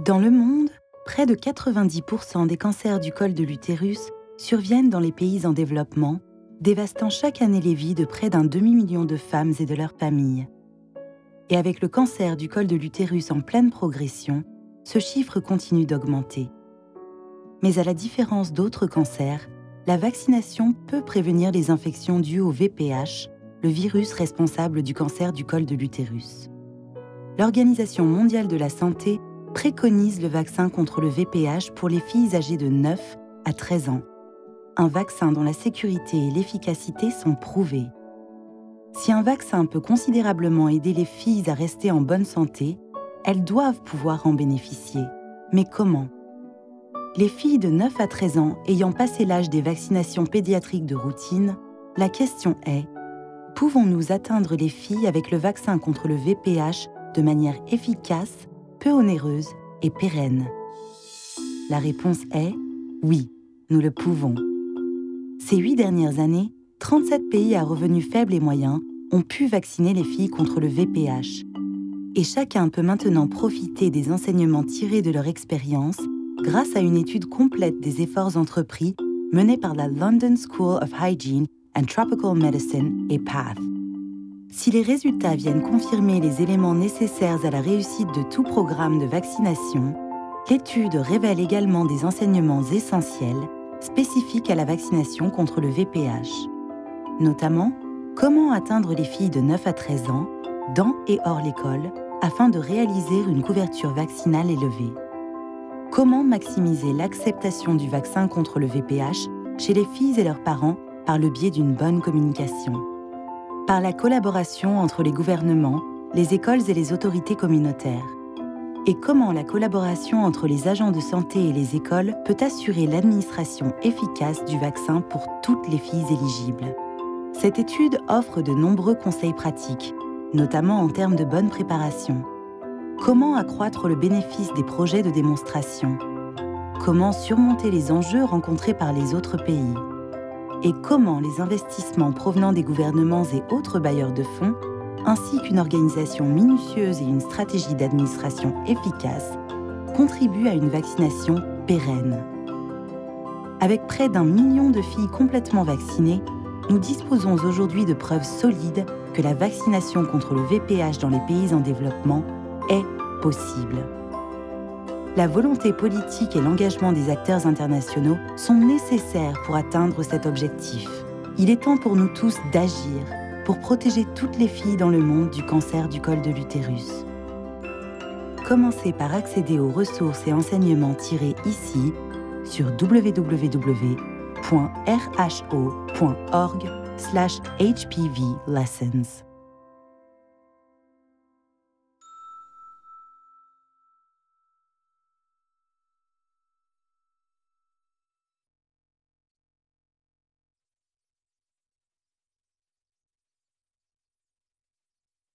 Dans le monde, près de 90% des cancers du col de l'utérus surviennent dans les pays en développement, dévastant chaque année les vies de près d'un demi-million de femmes et de leurs familles. Et avec le cancer du col de l'utérus en pleine progression, ce chiffre continue d'augmenter. Mais à la différence d'autres cancers, la vaccination peut prévenir les infections dues au VPH, le virus responsable du cancer du col de l'utérus. L'Organisation mondiale de la santé préconise le vaccin contre le VPH pour les filles âgées de 9 à 13 ans. Un vaccin dont la sécurité et l'efficacité sont prouvées. Si un vaccin peut considérablement aider les filles à rester en bonne santé, elles doivent pouvoir en bénéficier. Mais comment ? Les filles de 9 à 13 ans ayant passé l'âge des vaccinations pédiatriques de routine, la question est: pouvons-nous atteindre les filles avec le vaccin contre le VPH de manière efficace, peu onéreuse et pérenne? La réponse est oui, nous le pouvons. Ces 8 dernières années, 37 pays à revenus faibles et moyens ont pu vacciner les filles contre le VPH. Et chacun peut maintenant profiter des enseignements tirés de leur expérience grâce à une étude complète des efforts entrepris menée par la London School of Hygiene and Tropical Medicine et PATH. Si les résultats viennent confirmer les éléments nécessaires à la réussite de tout programme de vaccination, l'étude révèle également des enseignements essentiels spécifiques à la vaccination contre le VPH. Notamment, comment atteindre les filles de 9 à 13 ans, dans et hors l'école, afin de réaliser une couverture vaccinale élevée. Comment maximiser l'acceptation du vaccin contre le VPH chez les filles et leurs parents par le biais d'une bonne communication. Par la collaboration entre les gouvernements, les écoles et les autorités communautaires. Et comment la collaboration entre les agents de santé et les écoles peut assurer l'administration efficace du vaccin pour toutes les filles éligibles. Cette étude offre de nombreux conseils pratiques, notamment en termes de bonne préparation. Comment accroître le bénéfice des projets de démonstration? Comment surmonter les enjeux rencontrés par les autres pays? Et comment les investissements provenant des gouvernements et autres bailleurs de fonds, ainsi qu'une organisation minutieuse et une stratégie d'administration efficace, contribuent à une vaccination pérenne. Avec près d'1 million de filles complètement vaccinées, nous disposons aujourd'hui de preuves solides que la vaccination contre le VPH dans les pays en développement est possible. La volonté politique et l'engagement des acteurs internationaux sont nécessaires pour atteindre cet objectif. Il est temps pour nous tous d'agir pour protéger toutes les filles dans le monde du cancer du col de l'utérus. Commencez par accéder aux ressources et enseignements tirés ici sur www.rho.org/hpvlessons.